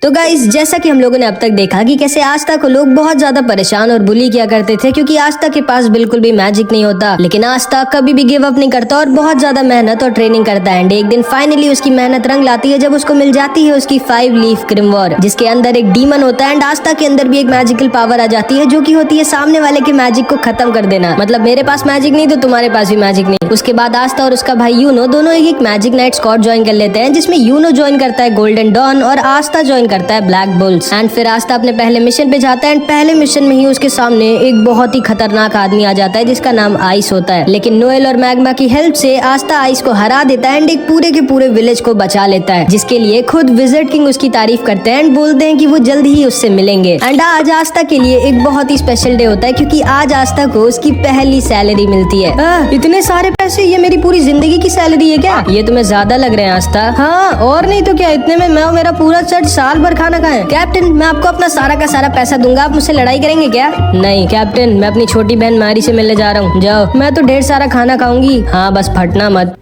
तो गाइस, जैसा कि हम लोगों ने अब तक देखा कि कैसे आस्था को लोग बहुत ज्यादा परेशान और बुली किया करते थे क्योंकि आस्था के पास बिल्कुल भी मैजिक नहीं होता, लेकिन आस्था कभी भी गिव अप नहीं करता और बहुत ज्यादा मेहनत और ट्रेनिंग करता है। एंड एक दिन फाइनली उसकी मेहनत रंग लाती है जब उसको मिल जाती है उसकी 5 लीफ ग्रिमवॉर, जिसके अंदर एक डीमन होता है। एंड आस्था के अंदर भी एक मैजिकल पावर आ जाती है जो कि होती है सामने वाले के मैजिक को खत्म कर देना। मतलब मेरे पास मैजिक नहीं तो तुम्हारे पास भी मैजिक नहीं। उसके बाद आस्था और उसका भाई यूनो दोनों एक मैजिक नाइट स्क्वाड ज्वाइन कर लेते हैं, जिसमें यूनो ज्वाइन करता है गोल्डन डॉन और आस्था ज्वाइन करता है ब्लैक बुल्स। एंड फिर आस्था अपने पहले मिशन पे जाता है एंड पहले मिशन में ही उसके सामने एक बहुत ही खतरनाक आदमी आ जाता है जिसका नाम आइस होता है। लेकिन नोएल और मैग्मा की हेल्प से आस्था आइस को हरा देता है एंड एक पूरे के पूरे विलेज को बचा लेता है, जिसके लिए खुद विज़र्ड किंग उसकी तारीफ करते हैं एंड बोलते हैं कि वो जल्द ही उससे मिलेंगे। एंड आज आस्था के लिए एक बहुत ही स्पेशल डे होता है क्योंकि आज आस्था को उसकी पहली सैलरी मिलती है। इतने सारे पैसे, ये मेरी पूरी जिंदगी की सैलरी है क्या? ये तुम्हें ज्यादा लग रहे हैं आस्था? हाँ और नहीं तो क्या, इतने में मैं और मेरा पूरा चर्च साल भर खाना खाए। कैप्टन, मैं आपको अपना सारा का सारा पैसा दूंगा, आप मुझसे लड़ाई करेंगे क्या? नहीं कैप्टन, मैं अपनी छोटी बहन मारी से मिलने जा रहा हूँ। जाओ, मैं तो ढेर सारा खाना खाऊंगी। हाँ बस फटना मत,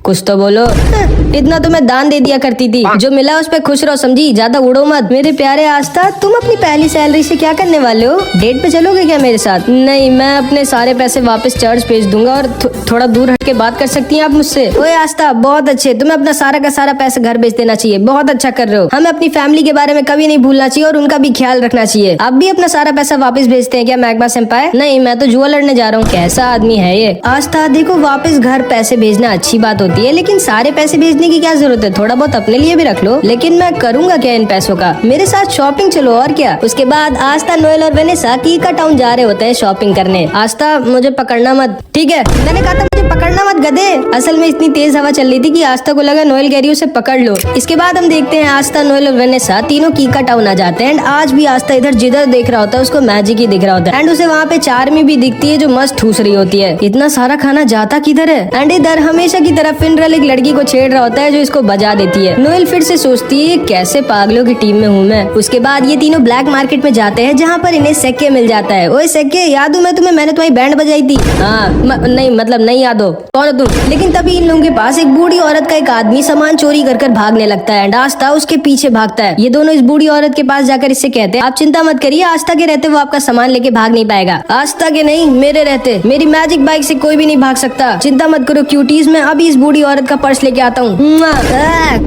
कुछ तो बोलो। इतना तो मैं दान दे दिया करती थी, जो मिला उस पे खुश रहो, समझी? ज्यादा उड़ो मत। मेरे प्यारे आस्था, तुम अपनी पहली सैलरी से क्या करने वाले हो? डेट पे चलोगे क्या मेरे साथ? नहीं, मैं अपने सारे पैसे वापस चर्च भेज दूंगा और थोड़ा दूर हट के बात कर सकती हैं आप मुझसे। ओए आस्था, बहुत अच्छे, तुम्हें अपना सारा का सारा पैसा घर भेज देना चाहिए, बहुत अच्छा कर रहे हो। हमें अपनी फैमिली के बारे में कभी नहीं भूलना चाहिए और उनका भी ख्याल रखना चाहिए। आप भी अपना सारा पैसा वापस भेजते हैं क्या मैग्मा सेंपाई? नहीं, मैं तो जुआ लड़ने जा रहा हूँ। कैसा आदमी है ये? आस्था देखो, वापस घर पैसे भेजना अच्छी बात होती है, लेकिन सारे पैसे भेजने की क्या जरूरत है? थोड़ा बहुत अपने लिए भी रख लो। लेकिन मैं करूंगा क्या इन पैसों का? मेरे साथ शॉपिंग चलो और क्या। उसके बाद आस्था, नोएल और वेनेसा कीका टाउन जा रहे होते हैं शॉपिंग करने। आस्था, मुझे पकड़ना मत। ठीक है, मैंने कहा था मुझे पकड़ना मत गधे। असल में इतनी तेज हवा चल रही थी कि आस्था को लगा नोएल कह रही है उसे पकड़ लो। इसके बाद हम देखते हैं आस्था, नोएल और वेनेसा तीनों कीका टाउन आ जाते हैं। एंड आज भी आस्था इधर जिधर देख रहा होता है उसको मैजिक ही दिख रहा होता है। एंड उसे वहाँ पे चार्मी भी दिखती है जो मस्त ठूस रही होती है। इतना सारा खाना जाता किधर है? एंड इधर हमेशा की तरह फिनरल एक लड़की को छेड़ रहा होता है जो इसको बजा देती है। नोएल फिर से सोचती है कैसे पागलों की टीम में हूँ मैं। उसके बाद ये तीनों ब्लैक मार्केट में जाते हैं जहाँ पर इन्हें सेक्के मिल जाता है। ओए सेक्के, याद हूँ मैं तुम्हें, मैंने तुम्हारी बैंड बजाई थी। हाँ नहीं मतलब नहीं याद हो, कौन हो तुम? लेकिन तभी इन लोगों के पास एक बूढ़ी औरत का एक आदमी सामान चोरी कर भागने लगता है एंड आस्था उसके पीछे भागता है। ये दोनों इस बूढ़ी औरत के पास जाकर इससे कहते हैं आप चिंता मत करिए, आस्था के रहते वो आपका सामान लेके भाग नहीं पाएगा। आस्था के नहीं, मेरे रहते मेरी मैजिक बाइक से कोई भी नहीं भाग सकता। चिंता मत करो क्यूटीज, मैं अभी इस बूढ़ी औरत का पर्स लेके आता हूँ।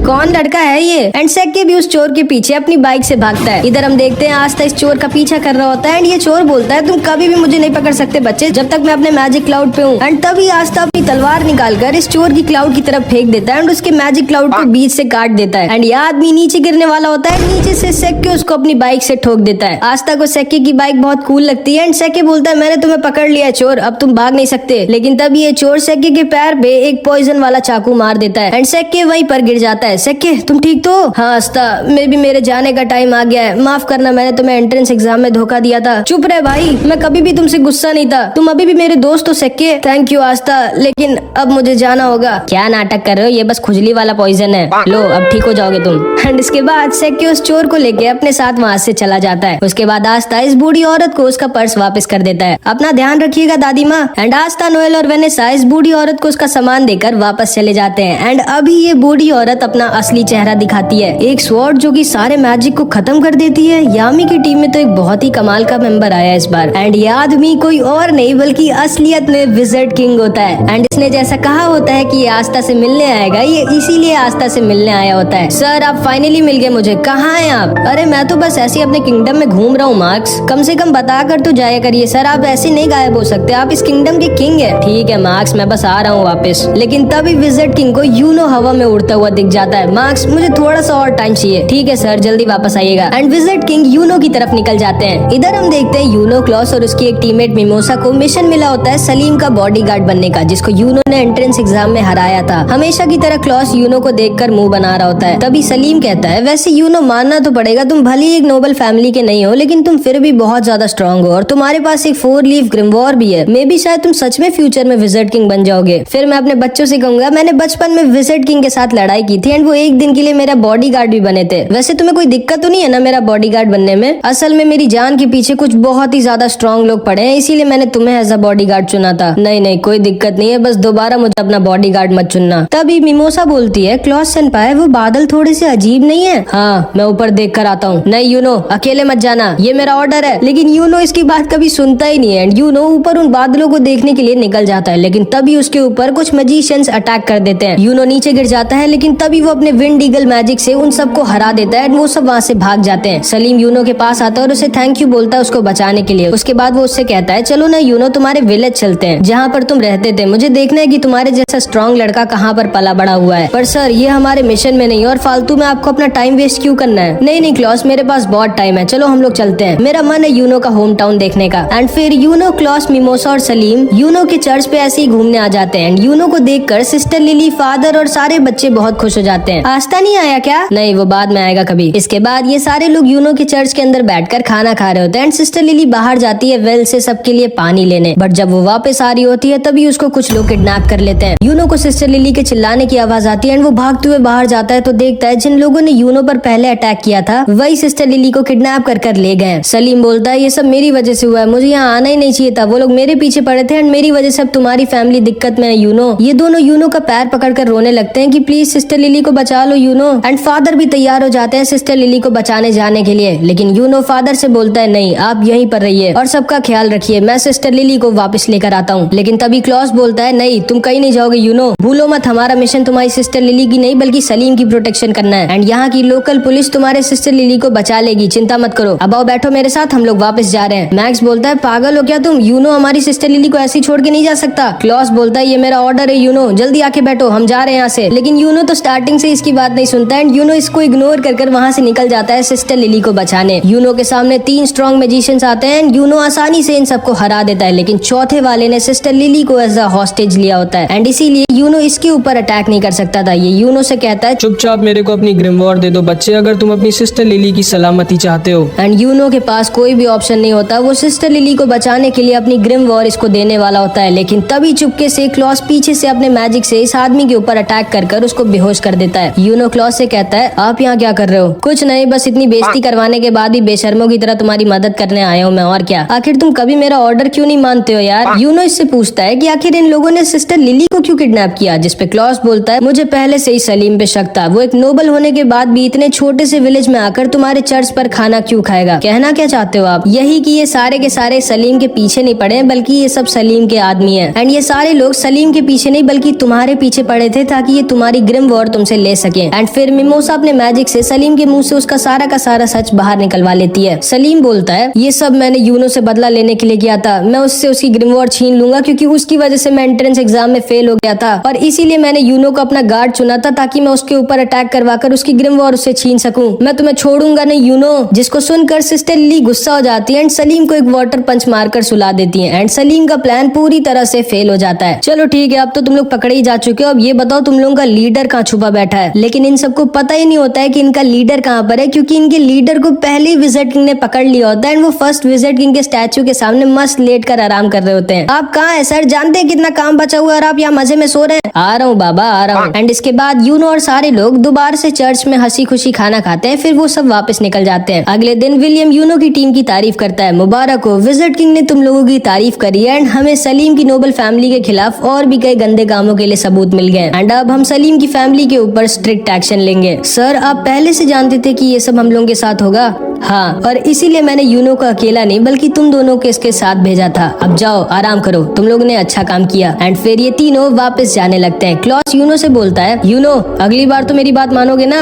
कौन लड़का है ये? एंड सेक्के भी उस चोर के पीछे अपनी बाइक से भागता है। इधर हम देखते हैं आस्था इस चोर का पीछा कर रहा होता है एंड ये चोर बोलता है तुम कभी भी मुझे नहीं पकड़ सकते बच्चे, जब तक मैं अपने मैजिक क्लाउड पे हूँ। एंड तभी आस्था अपनी तलवार निकालकर इस चोर की क्लाउड की तरफ फेंक देता है एंड उसके मैजिक क्लाउड को बीच से काट देता है। एंड ये आदमी नीचे गिरने वाला होता है, नीचे से सेक्के उसको अपनी बाइक से ठोक देता है। आस्था को सेक्के की बाइक बहुत कूल लगती है एंड सेक्के बोलता है मैंने तुम्हें पकड़ लिया चोर, अब तुम भाग नहीं सकते। लेकिन तभी ये चोर सेक्के के पैर पे एक पॉइजन वाला चाकू मार देता है एंड सेक्के वहीं पर गिर जाता है। सेक्के, तुम ठीक तो? हाँ आस्था, मेरे जाने का टाइम आ गया है, माफ करना, मैंने तुम्हें एंट्रेंस एग्जाम में धोखा दिया था। चुप रहे भाई, मैं कभी भी तुमसे गुस्सा नहीं था, तुम अभी भी मेरे दोस्त हो सेक्के। थैंक यू आस्था, लेकिन अब मुझे जाना होगा। क्या नाटक कर रहे हो, ये बस खुजली वाला पॉइजन है, लो अब ठीक हो जाओगे तुम। एंड इसके बाद सेक्के उस चोर को लेके अपने साथ वहाँ से चला जाता है। उसके बाद आस्था इस बूढ़ी औरत को उसका पर्स वापस कर देता है। अपना ध्यान रखिएगा दादी माँ। एंड आस्था, नोएल और वेनेसा इस बूढ़ी औरत को उसका सामान देकर वापस चले जाते हैं। एंड अभी ये बूढ़ी औरत अपना असली चेहरा दिखाती है, एक स्वॉर्ड जो कि सारे मैजिक को खत्म कर देती है। यामी की टीम में तो एक बहुत ही कमाल का मेंबर आया इस बार। एंड ये आदमी कोई और नहीं बल्कि असलियत में विज़र्ड किंग होता है। एंड इसने जैसा कहा होता है कि ये आस्था से मिलने आएगा, ये इसीलिए आस्था से मिलने आया होता है। सर आप फाइनली मिल गए मुझे, कहाँ हैं आप? अरे मैं तो बस ऐसे ही अपने किंगडम में घूम रहा हूँ मार्क्स, कम से कम बता कर तो जाया करिए सर, आप ऐसे नहीं गायब हो सकते, आप इस किंगडम के किंग है। ठीक है मार्क्स, मैं बस आ रहा हूँ वापस। लेकिन तभी विज़र्ड किंग को यूनो हवा में उड़ता हुआ दिख जाता है। मार्क्स, मुझे थोड़ा सा और टाइम चाहिए। ठीक है सर, जल्दी वापस आइएगा। एंड विज़र्ड किंग यूनो की तरफ निकल जाते हैं। इधर हम देखते हैं यूनो, क्लॉस और उसकी एक टीममेट मिमोसा को मिशन मिला होता है सलीम का बॉडीगार्ड बनने का, जिसको यूनो ने एंट्रेंस एग्जाम में हराया था। हमेशा की तरह क्लॉस यूनो को देखकर मुंह बना रहा होता है। तभी सलीम कहता है वैसे यूनो मानना तो पड़ेगा, तुम भले ही एक नोबल फैमिली के नहीं हो लेकिन तुम फिर भी बहुत ज्यादा स्ट्रांग हो और तुम्हारे पास एक 4 लीफ ग्रिमवॉर भी है। मे बी शायद तुम सच में फ्यूचर में विज़र्ड किंग बन जाओगे। फिर मैं अपने बच्चों से कहूंगा मैंने बचपन में विज़र्ड किंग के साथ लड़ाई की थी एंड वो एक दिन के लिए मेरा बॉडीगार्ड भी बने थे। वैसे तुम्हें कोई दिक्कत तो नहीं है ना मेरा बॉडीगार्ड बनने में? असल में मेरी जान के पीछे कुछ बहुत ही ज्यादा स्ट्रांग लोग पड़े हैं, इसीलिए मैंने तुम्हें एज अ बॉडीगार्ड चुना था। नहीं कोई दिक्कत नहीं है, बस दोबारा मुझे अपना बॉडीगार्ड मत चुनना। तभी मिमोसा बोलती है, क्लॉस सेनपाई वो बादल थोड़े से अजीब नहीं है? हाँ, मैं ऊपर देख कर आता हूँ। नहीं यूनो, अकेले मत जाना, ये मेरा ऑर्डर है। लेकिन यूनो इसकी बात कभी सुनता ही नहीं है एंड यूनो ऊपर उन बादलों को देखने के लिए निकल जाता है। लेकिन तभी उसके ऊपर कुछ मैजिशियंस अटैक कर देते हैं। यूनो नीचे गिर जाता है, लेकिन तभी वो अपने विंड ईगल मैजिक से उन सबको हरा देता है एंड वो सब वहाँ से भाग जाते हैं। सलीम यूनो के पास आता है और उसे थैंक यू बोलता है उसको बचाने के लिए। उसके बाद वो उससे कहता है, चलो ना यूनो, तुम्हारे विलेज चलते हैं जहाँ पर तुम रहते थे। मुझे देखना है कि तुम्हारे जैसा स्ट्रॉन्ग लड़का कहाँ पर पला बड़ा हुआ है। पर सर, ये हमारे मिशन में नहीं और फालतू में आपको अपना टाइम वेस्ट क्यों करना है? नहीं क्लॉस, मेरे पास बहुत टाइम है, चलो हम लोग चलते हैं। मेरा मन है यूनो का होम टाउन देखने का। एंड फिर यूनो, क्लॉस, मिमोसा और सलीम यूनो के चर्च पे ऐसे ही घूमने आ जाते हैं। यूनो को देखकर सिस्टर लिली, फादर और सारे बच्चे बहुत खुश हो जाते हैं। आस्था नहीं आया क्या? नहीं, वो बाद में आएगा कभी। इसके बाद ये सारे लोग यूनो के चर्च के अंदर बैठकर खाना खा रहे होते हैं एंड सिस्टर लिली बाहर जाती है वेल से सबके लिए पानी लेने। बट जब वो वापस आ रही होती है तभी उसको कुछ लोग किडनैप कर लेते हैं। यूनो को सिस्टर लिली के चिल्लाने की आवाज आती है एंड वो भागते हुए बाहर जाता है तो देखता है जिन लोगों ने यूनो पर पहले अटैक किया था वही सिस्टर लिली को किडनैप कर ले गए। सलीम बोलता है, ये सब मेरी वजह से हुआ है, मुझे यहाँ आना ही नहीं चाहिए था। वो लोग मेरे पीछे पड़े थे एंड मेरी वजह से अब तुम्हारी फैमिली दिक्कत में है यूनो। ये दोनों यूनो का पैर पकड़कर रोने लगते हैं कि प्लीज सिस्टर लिली को बचा लो यूनो। एंड फादर भी तैयार हो जाते हैं सिस्टर लिली को बचाने जाने के लिए। लेकिन यूनो फादर से बोलता है, नहीं, आप यहीं पर रहिए और सबका ख्याल रखिए, मैं सिस्टर लिली को वापस लेकर आता हूँ। लेकिन तभी क्लॉस बोलता है, नहीं, तुम कहीं नहीं जाओगे यूनो, भूलो मत, हमारा मिशन तुम्हारी सिस्टर लिली की नहीं बल्कि सलीम की प्रोटेक्शन करना है। एंड यहाँ की लोकल पुलिस तुम्हारे सिस्टर लिली को बचा लेगी, चिंता मत करो। अब आओ बैठो मेरे साथ, हम लोग वापस जा रहे हैं। मैक्स बोलता है, पागल हो क्या तुम? यूनो हमारी सिस्टर लिली को ऐसे ही छोड़ के नहीं जा सकता। क्लॉस बोलता है, ये मेरा ऑर्डर है यूनो, जल्दी आके बैठो, हम जा रहे हैं यहाँ से। लेकिन यूनो तो स्टार्टिंग से इसकी बात नहीं सुनता एंड यूनो इसको इग्नोर कर वहाँ से निकल जाता है सिस्टर लिली को बचाने। यूनो के सामने 3 स्ट्रॉन्ग मैजिशियंस आते हैं एंड यूनो आसानी से इन सबको हरा देता है। लेकिन चौथे वाले ने सिस्टर लिली को एज अ हॉस्टेज लिया होता है एंड इसीलिए यूनो इसके ऊपर अटैक नहीं कर सकता था। ये यूनो से कहता है, चुपचाप मेरे को अपनी ग्रिमवॉर दे दो बच्चे, अगर तुम अपनी सिस्टर लिली की सलामती चाहते हो। एंड यूनो के पास कोई भी ऑप्शन नहीं होता, वो सिस्टर लिली को बचाने के लिए अपनी ग्रिमवॉर इसको देने वाला होता है। लेकिन तभी चुपके से क्लॉस पीछे से अपने मैजिक से इस आदमी के ऊपर अटैक कर उसको बेहोश कर देता है। यूनो क्लॉस से कहता है, आप यहाँ क्या कर रहे हो? कुछ नहीं, बस इतनी बेइज्जती करवाने के बाद भी बेशर्मों की तरह तुम्हारी मदद करने आया हूँ मैं, और क्या। आखिर तुम कभी मेरा ऑर्डर क्यों नहीं मानते हो यार? यूनो इससे पूछता है कि आखिर इन लोगों ने सिस्टर लिली को क्यों किडनैप किया, जिसपे क्लॉस बोलता है, मुझे पहले से ही सलीम पे शक था, वो एक नोबल होने के बाद भी इतने छोटे से विलेज में आकर तुम्हारे चर्च पर खाना क्यों खाएगा? कहना क्या चाहते हो आप? यही कि ये सारे के सारे सलीम के पीछे नहीं पड़े बल्कि ये सब सलीम के आदमी है एंड ये सारे लोग सलीम के पीछे नहीं बल्कि तुम्हारे पीछे पड़े थे ताकि ये तुम्हारी ग्रिम वॉर तुमसे ले सके। एंड फिर मिमोसा अपने मैजिक से सलीम के मुंह से उसका सारा का सारा सच बाहर निकलवा लेती है। सलीम बोलता है, ये सब मैंने यूनो से बदला लेने के लिए किया था, मैं उससे उसकी ग्रिम वॉर छीन लूंगा क्योंकि उसकी वजह से मैं एंट्रेंस एग्जाम में फेल हो गया था और इसीलिए मैंने यूनो को अपना गार्ड चुना था ताकि मैं उसके ऊपर अटैक करवाकर उसकी ग्रिम वॉर उससे छीन सकूं। मैं तुम्हें छोड़ूंगा नहीं यूनो। जिसको सुनकर सिस्टर लिली गुस्सा हो जाती है एंड सलीम को एक वाटर पंच मारकर सुला देती है एंड सलीम का प्लान पूरी तरह से फेल हो जाता है। चलो ठीक है, अब तो तुम लोग पकड़े ही जा चुके हो, अब ये बताओ तुम लोगों का लीडर कहाँ छुपा बैठा है? लेकिन इन सबको पता ही नहीं होता है कि इनका लीडर कहाँ पर है क्योंकि इनके लीडर को पहले विजिट किंग ने पकड़ लिया होता है एंड वो फर्स्ट विजिट किंग के स्टैचू के सामने मस्त लेट कर आराम कर रहे होते हैं। आप कहाँ है सर? जानते हैं कितना काम बचा हुआ है और आप यहाँ मजे में सो रहे हैं? आ रहा हूँ बाबा, आ रहा हूँ। एंड इसके बाद यूनो और सारे लोग दोबारा से चर्च में हंसी खुशी खाना खाते हैं, फिर वो सब वापस निकल जाते हैं। अगले दिन विलियम यूनो की टीम की तारीफ करता है, मुबारक हो, विजिट किंग ने तुम लोगों की तारीफ करी एंड हमें सलीम की नोबल फैमिली के खिलाफ और भी कई गंदे कामों के लिए सबूत मिल गए एंड अब हम सलीम की फैमिली के ऊपर स्ट्रिक्ट एक्शन लेंगे। सर, आप पहले से जानते थे कि ये सब हम लोगों के साथ होगा? हाँ, और इसीलिए मैंने यूनो को अकेला नहीं बल्कि तुम दोनों के इसके साथ भेजा था। अब जाओ आराम करो, तुम लोगों ने अच्छा काम किया। एंड फिर ये तीनों वापस जाने लगते हैं। क्लॉस यूनो से बोलता है, यूनो अगली बार तो मेरी बात मानोगे ना?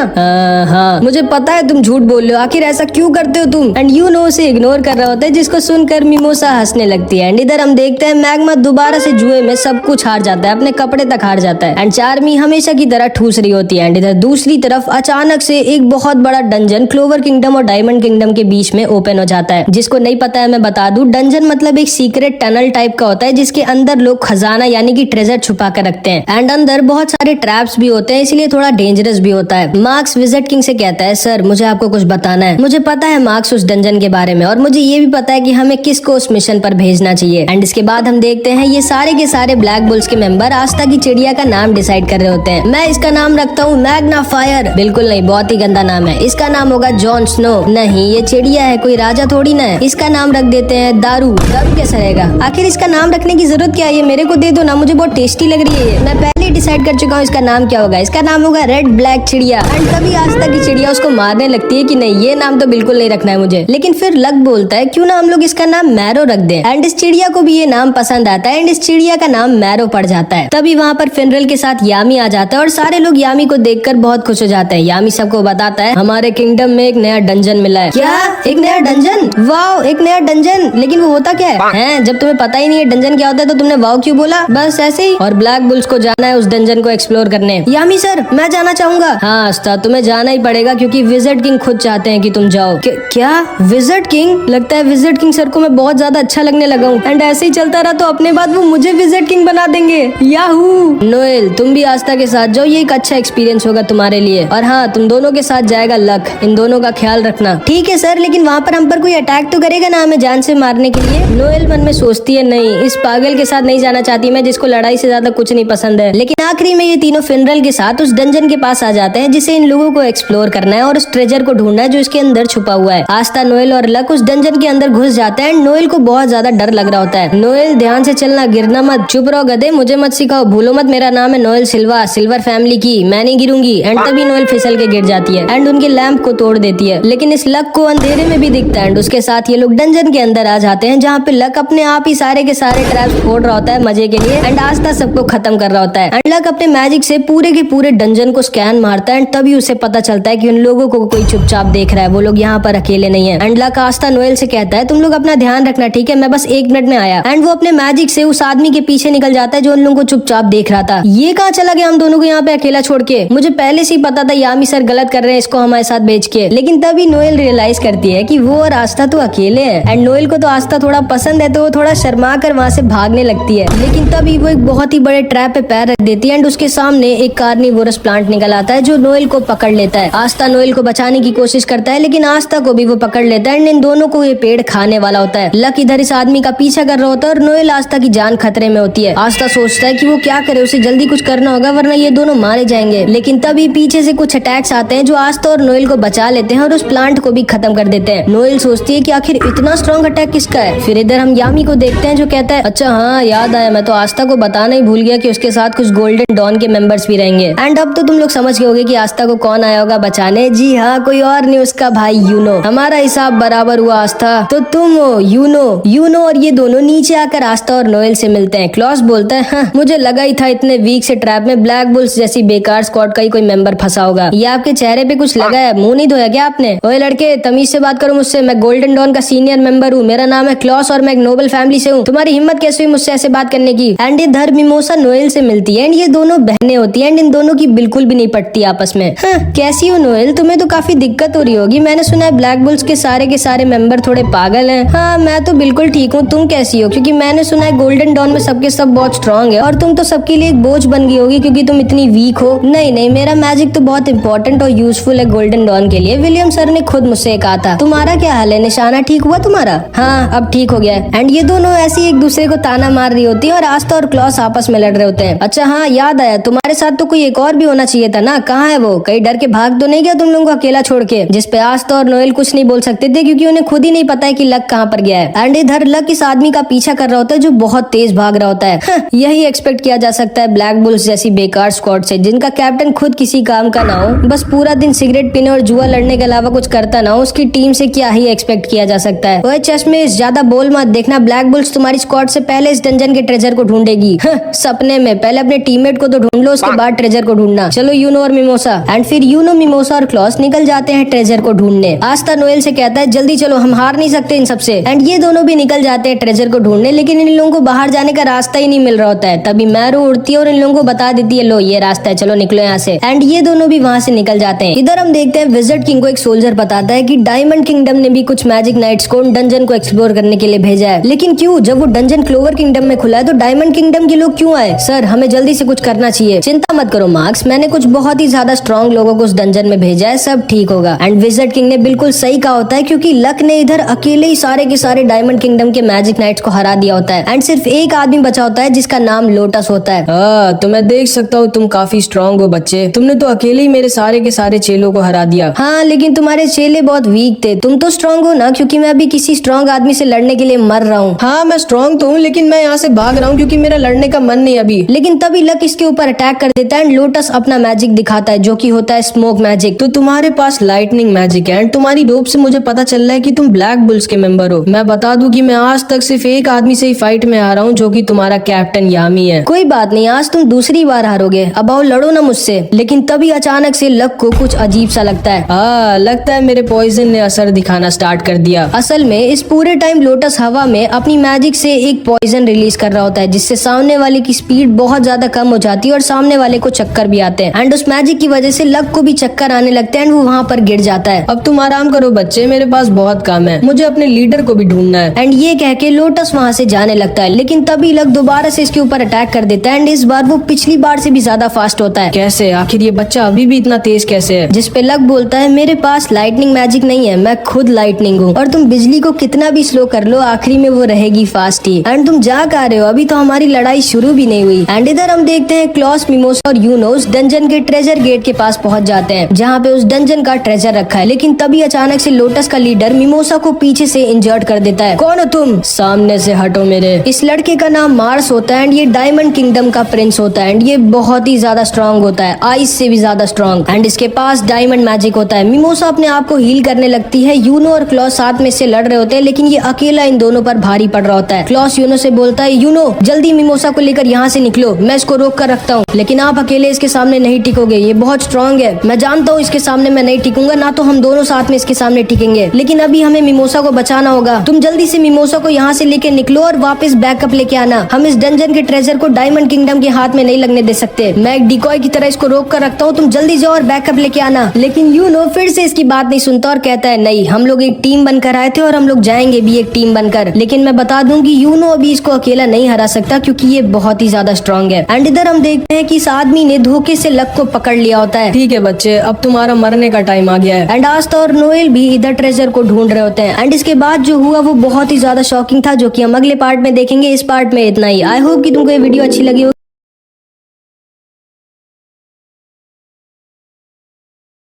हाँ, मुझे पता है तुम झूठ बोल रहे हो, आखिर ऐसा क्यों करते हो तुम? एंड यूनो उसे इग्नोर कर रहा होता है जिसको सुनकर मिमोसा हंसने लगती है। एंड इधर हम देखते हैं मैग्मा दोबारा से जुए में सब कुछ हार जाता है, अपने कपड़े तक हार जाता है एंड चार्मी हमेशा की तरह ठूस रही होती है। एंड इधर दूसरी तरफ अचानक से एक बहुत बड़ा डंजन क्लोवर किंगडम और डायमंड किंगडम के बीच में ओपन हो जाता है। जिसको नहीं पता है मैं बता दूं, डंजन मतलब एक सीक्रेट टनल टाइप का होता है जिसके अंदर लोग खजाना यानी कि ट्रेजर छुपा कर रखते हैं एंड अंदर बहुत सारे ट्रैप्स भी होते हैं, इसलिए थोड़ा डेंजरस भी होता है। मार्क्स विजिट किंग से कहता है, सर मुझे आपको कुछ बताना है। मुझे पता है मार्क्स उस डंजन के बारे में और मुझे ये भी पता है कि हमें किसको उस मिशन पर भेजना चाहिए। एंड इसके बाद हम देखते हैं ये सारे के सारे ब्लैक बुल्स के मेंबर आस्था की चिड़िया का नाम डिसाइड कर रहे होते हैं। मैं इसका नाम रखता हूँ मैग्ना फायर। बिल्कुल नहीं, बहुत ही गंदा नाम है। इसका नाम होगा जॉन स्नो। नहीं, ये चिड़िया है, कोई राजा थोड़ी ना है। इसका नाम रख देते हैं दारू। दारू कैसा रहेगा? आखिर इसका नाम रखने की जरूरत क्या है? ये मेरे को दे दो ना, मुझे बहुत टेस्टी लग रही है ये। मैं पहले ही डिसाइड कर चुका हूँ इसका नाम क्या होगा। इसका नाम होगा रेड ब्लैक चिड़िया। एंड तभी आस्था की चिड़िया उसको मारने लगती है कि नहीं, ये नाम तो बिल्कुल नहीं रखना है मुझे। लेकिन फिर लक बोलता है क्यों ना हम लोग इसका नाम मैरो रख दें। एंड इस चिड़िया को भी ये नाम पसंद आता है एंड इस चिड़िया का नाम मैरो पड़ जाता है। तभी वहाँ पर फिनरल के साथ यामी आ जाता है और सारे लोग यामी को देखकर बहुत खुश हो जाते हैं। यामी सबको बताता है हमारे किंगडम में एक नया डंजन मिला है। क्या, एक नया डंजन? वाओ, एक नया डंजन। लेकिन वो होता क्या है? जब तुम्हें पता ही नहीं है डंजन क्या होता है तो तुमने वाओ क्यों बोला? बस ऐसे ही। और ब्लैक बुल्स को जाना है उस डंजन को एक्सप्लोर करने। यामी सर, मैं जाना चाहूंगा। हाँ आस्था, तुम्हें जाना ही पड़ेगा क्योंकि विजिट किंग खुद चाहते हैं कि तुम जाओ। क्या विजिट किंग? लगता है विजिट किंग सर को मैं बहुत ज्यादा अच्छा लगने लगा हूँ एंड ऐसे ही चलता रहा तो अपने बाद वो मुझे विजिट किंग बना देंगे। याहू। नोएल, तुम भी आस्था के साथ जाओ, ये एक अच्छा एक्सपीरियंस होगा तुम्हारे लिए। और हाँ, तुम दोनों के साथ जाएगा लक, इन दोनों का ख्याल रखना। ठीक है सर, लेकिन वहाँ पर हम पर कोई अटैक तो करेगा ना हमें जान से मारने के लिए? नोएल मन में सोचती है नहीं, इस पागल के साथ नहीं जाना चाहती मैं जिसको लड़ाई से ज्यादा कुछ नहीं पसंद है। लेकिन आखिरी में ये तीनों फिनरल के साथ उस डंजन के पास आ जाते हैं जिसे इन लोगों को एक्सप्लोर करना है और उस ट्रेजर को ढूंढना है जो इसके अंदर छुपा हुआ है। आस्था, नोएल और लक उस डंजन के अंदर घुस जाते हैं। नोएल को बहुत ज्यादा डर लग रहा होता है। नोएल, ध्यान से चलना, गिरना मत। चुप रहो गधे, मुझे मत सिखाओ, भूलो मत मेरा नाम है नोएल सिल्वा, सिल्वर फैमिली की, मैं नहीं गिरूंगी। एंड तभी नोएल फिसल के गिर जाती है एंड उनके लैंप को तोड़ देती है। लेकिन इस लक को अंधेरे में भी दिखता है एंड उसके साथ ये लोग डंजन के अंदर आ जाते हैं जहाँ पे लक अपने आप ही सारे के सारे ट्रैप्स फोड़ रहा होता है मजे के लिए एंड आस्था सबको खत्म कर रहा होता है। एंड लक अपने मैजिक से पूरे के पूरे डंजन को स्कैन मारता है एंड तभी उसे पता चलता है कि उन लोगों को कोई चुपचाप देख रहा है, वो लोग यहाँ पर अकेले नहीं है। एंड लक आस्था नोएल से कहता है तुम लोग अपना ध्यान रखना, ठीक है, मैं बस 1 मिनट में आया। एंड वो अपने मैजिक से उस आदमी के पीछे निकल जाता है जो उन लोगों को चुपचाप देख रहा था। ये कहाँ चला गया हम दोनों को यहाँ पे अकेला छोड़ के? मुझे पहले से ही पता था यामी सर गलत कर रहे हैं इसको हमारे साथ भेज के। लेकिन तभी नोएल रियलाइज करती है कि वो और आस्था तो अकेले हैं एंड नोएल को तो आस्था थोड़ा पसंद है तो वो थोड़ा शर्मा कर वहाँ से भागने लगती है। लेकिन तभी वो एक बहुत ही बड़े ट्रैप पे पैर रख देती है एंड उसके सामने एक कार्निवोरस प्लांट निकल आता है जो नोएल को पकड़ लेता है। आस्था नोएल को बचाने की कोशिश करता है लेकिन आस्था को भी वो पकड़ लेता है एंड इन दोनों को ये पेड़ खाने वाला होता है। लक इधर इस आदमी का पीछा कर रहा होता है और नोएल आस्था की जान खतरे में होती है। आस्था सोचता है कि वो क्या करे, उसे जल्दी कुछ करना होगा वरना ये दोनों मारे जाएंगे। लेकिन तभी पीछे से कुछ अटैक्स आते हैं जो आस्था और नोएल को बचा लेते हैं और उस प्लांट को भी खत्म कर देते हैं। नोएल सोचती है कि आखिर इतना स्ट्रॉन्ग अटैक किसका है। फिर इधर हम यामी को देखते हैं जो कहता है अच्छा हाँ याद आया, मैं तो आस्था को बताना ही भूल गया कि उसके साथ कुछ गोल्डन डॉन के मेंबर्स भी रहेंगे। एंड अब तो तुम लोग समझ गए होगे कि आस्था को कौन आया होगा बचाने। जी हाँ, कोई और नहीं, उसका भाई यूनो। हमारा हिसाब बराबर हुआ आस्था, तो तुम हो यूनो। और ये दोनों नीचे आकर आस्था और नोएल से मिलते हैं। क्लॉस बोलता है हाँ, मुझे लगा ही था इतने वीक से ट्रैप में ब्लैक बुल्स जैसी बेकार स्क्वाड का ही कोई मेंबर फंसा होगा। ये आपके चेहरे पे कुछ लगा है, मुंह नहीं धोया क्या आपने? ओए लड़के, तमीज से बात करो मुझसे, मैं गोल्डन डॉन का सीनियर मेंबर हूँ, मेरा नाम है क्लॉस और मैं एक नोबल फैमिली से हूँ। तुम्हारी हिम्मत कैसे हुई मुझसे ऐसे बात करने की? एंड ये धर मिमोसा नोएल से मिलती है एंड ये दोनों बहनें होती है एंड इन दोनों की बिल्कुल भी नहीं पटती आपस में। हाँ, कैसी हो नोएल, तुम्हें तो काफी दिक्कत हो रही होगी, मैंने सुना है ब्लैक बुल्स के सारे मेंबर थोड़े पागल हैं। हाँ, मैं तो बिल्कुल ठीक हूँ, तुम कैसी हो? क्योंकि मैंने सुना है गोल्डन डॉन में सबके सब बहुत स्ट्रांग है और तुम तो सबके लिए एक बोझ बन गई होगी क्योंकि तुम इतनी वीक हो। नहीं, मेरा मैजिक तो बहुत इंपॉर्टेंट और यूजफुल है गोल्डन डॉन के लिए। विलियम सर ने खुद मुझसे कहा था। तुम्हारा क्या हाल है? निशाना ठीक हुआ तुम्हारा? हाँ, अब ठीक हो गया है। एंड ये दोनों ऐसे एक दूसरे को ताना मार रही होती है और आस्था और क्लॉस आपस में लड़ रहे होते हैं। अच्छा हाँ, याद आया, तुम्हारे साथ तो कोई एक और भी होना चाहिए था ना, कहाँ है वो? कहीं डर के भाग तो नहीं गया तुम लोगों को अकेला छोड़ के? जिस पे आस्था और नोएल कुछ नहीं बोल सकते थे क्योंकि उन्हें खुद ही नहीं पता है कि लक कहाँ पर गया है। एंड इधर लक इस आदमी का पीछा कर रहा होता है जो बहुत तेज भाग रहा होता है। यही एक्सपेक्ट किया जा सकता है ब्लैक बुल्स जैसी बेकार स्क्वाड से जिनका कैप्टन खुद किसी काम का ना हो, बस पूरा दिन सिगरेट पीने और जुआ लड़ने के अलावा कुछ करता ना हो, उसकी टीम से क्या ही एक्सपेक्ट किया जा सकता है। ओए चश्मे, ज्यादा बोल मत, देखना ब्लैक बुल्स तुम्हारी स्क्वाड से पहले इस डंजन के ट्रेजर को ढूंढेगी। सपने में, पहले अपने टीममेट को तो ढूंढ लो, उसके बाद ट्रेजर को ढूंढना। चलो यूनो और मिमोसा। एंड फिर यूनो, मिमोसा और क्लॉस निकल जाते हैं ट्रेजर को ढूंढने। आस्था नोएल से कहता है जल्दी चलो, हम हार नहीं सकते इन सबसे। एंड ये दोनों भी निकल जाते हैं ट्रेजर को ढूंढने, लेकिन इन लोगों को बाहर जाने का रास्ता ही नहीं मिल रहा होता है। तभी मैरो उड़ती है और इन लोगों को बता देती है लो ये रास्ता है, चलो निकलो यहाँ से। एंड ये दोनों भी वहाँ से निकल जाते हैं। इधर हम देखते हैं विजिट किंग को एक सोल्जर बताता है कि डायमंड किंगडम ने भी कुछ मैजिक नाइट्स को डंजन को एक्सप्लोर करने के लिए भेजा है। लेकिन क्यों? जब वो डंजन क्लोवर किंगडम में खुला है तो डायमंड किंगडम के लोग क्यों आए? सर, हमें जल्दी जल्दी से कुछ करना चाहिए। चिंता मत करो मार्क्स, मैंने कुछ बहुत ही ज्यादा स्ट्रॉन्ग लोगों को उस डंजन में भेजा है, सब ठीक होगा। एंड विज़र्ड किंग ने बिल्कुल सही कहा होता है, क्योंकि लक ने इधर अकेले ही सारे के सारे डायमंड किंगडम के मैजिक नाइट्स को हरा दिया होता है। एंड सिर्फ एक आदमी बचा होता है जिसका नाम लोटस होता है। तो मैं देख सकता हूँ तुम काफी स्ट्रांग हो बच्चे, तुमने तो अकेले ही मेरे सारे के सारे चेलों को हरा दिया। हाँ, लेकिन तुम्हारे चेले बहुत वीक थे, तुम तो स्ट्रांग हो ना, क्योंकि मैं अभी किसी स्ट्रांग आदमी से लड़ने के लिए मर रहा हूँ। हाँ मैं स्ट्रांग तो हूँ, लेकिन मैं यहाँ से भाग रहा हूँ क्योंकि मेरा लड़ने का मन नहीं अभी। लेकिन तभी लक इसके ऊपर अटैक कर देता है एंड लोटस अपना मैजिक दिखाता है, जो कि होता है स्मोक मैजिक। तो तुम्हारे पास लाइटनिंग मैजिक है एंड तुम्हारी रोप से मुझे पता चल रहा है कि तुम ब्लैक बुल्स के मेंबर हो। मैं बता दूं कि मैं आज तक सिर्फ एक आदमी से ही फाइट में आ रहा हूँ, जो कि तुम्हारा कैप्टन यामी है। कोई बात नहीं, आज तुम दूसरी बार हारोगे, अब आओ लड़ो ना मुझसे। लेकिन तभी अचानक से लक को कुछ अजीब सा लगता है। लगता है मेरे पॉइजन ने असर दिखाना स्टार्ट कर दिया। असल में इस पूरे टाइम लोटस हवा में अपनी मैजिक से एक पॉइजन रिलीज कर रहा होता है, जिससे सामने वाले की स्पीड बहुत ज्यादा कम हो जाती है और सामने वाले को चक्कर भी आते हैं। एंड उस मैजिक की वजह से लक को भी चक्कर आने लगते हैं एंड वो वहाँ पर गिर जाता है। अब तुम आराम करो बच्चे, मेरे पास बहुत काम है, मुझे अपने लीडर को भी ढूंढना है। एंड ये कह के लोटस वहाँ से जाने लगता है, लेकिन तभी लक दोबारा से इसके ऊपर अटैक कर देता है एंड इस बार वो पिछली बार से भी ज्यादा फास्ट होता है। कैसे? आखिर ये बच्चा अभी भी इतना तेज कैसे है? जिस पे लक बोलता है, मेरे पास लाइटनिंग मैजिक नहीं है, मैं खुद लाइटनिंग हूँ, और तुम बिजली को कितना भी स्लो कर लो आखिरी में वो रहेगी फास्ट ही। एंड तुम जा कर रहे हो, अभी तो हमारी लड़ाई शुरू भी नहीं हुई। एंड इधर हम देखते हैं क्लॉस, मिमोसा और यूनो उस डंजन के ट्रेजर गेट के पास पहुंच जाते हैं, जहाँ पे उस डंजन का ट्रेजर रखा है। लेकिन तभी अचानक से लोटस का लीडर मिमोसा को पीछे से इंजर्ड कर देता है। कौन हो तुम? सामने से हटो मेरे। इस लड़के का नाम मार्स होता है एंड ये डायमंड किंगडम का प्रिंस होता है एंड ये बहुत ही ज्यादा स्ट्रांग होता है, आइस से भी ज्यादा स्ट्रांग। एंड इसके पास डायमंड मैजिक होता है। मिमोसा अपने आप को हील करने लगती है। यूनो और क्लॉस साथ में से लड़ रहे होते हैं, लेकिन ये अकेला इन दोनों पर भारी पड़ रहा होता है। क्लॉस यूनो से बोलता है, यूनो जल्दी मिमोसा को लेकर यहाँ से निकलो, मैं इसको रोक कर रखता हूँ, लेकिन आप अकेले इसके सामने नहीं टिकोगे, ये बहुत स्ट्रांग है। मैं जानता हूँ इसके सामने मैं नहीं टिकूंगा, ना तो हम दोनों साथ में इसके सामने टिकेंगे, लेकिन अभी हमें मिमोसा को बचाना होगा। तुम जल्दी से मिमोसा को यहाँ से लेके निकलो और वापस बैकअप लेके आना। हम इस डंजन के ट्रेजर को डायमंड किंगडम के हाथ में नहीं लगने दे सकते। मैं एक डिकॉय की तरह इसको रोक कर रखता हूँ, तुम जल्दी जाओ और बैकअप लेके आना। लेकिन यूनो फिर से इसकी बात नहीं सुनता और कहता है, नहीं, हम लोग एक टीम बनकर आए थे और हम लोग जाएंगे भी एक टीम बनकर। लेकिन मैं बता दूं कि यूनो अभी इसको अकेला नहीं हरा सकता, क्योंकि ये बहुत ही ज्यादा स्ट्रांग है। एंड इधर हम देखते हैं कि इस आदमी ने धोखे से लक को पकड़ लिया होता है। ठीक है बच्चे, अब तुम्हारा मरने का टाइम आ गया है। एंड आस्था और नोएल भी इधर ट्रेजर को ढूंढ रहे होते हैं। एंड इसके बाद जो हुआ वो बहुत ही ज्यादा शॉकिंग था, जो कि हम अगले पार्ट में देखेंगे। इस पार्ट में इतना ही। आई होप कि तुमको ये वीडियो अच्छी लगी हो।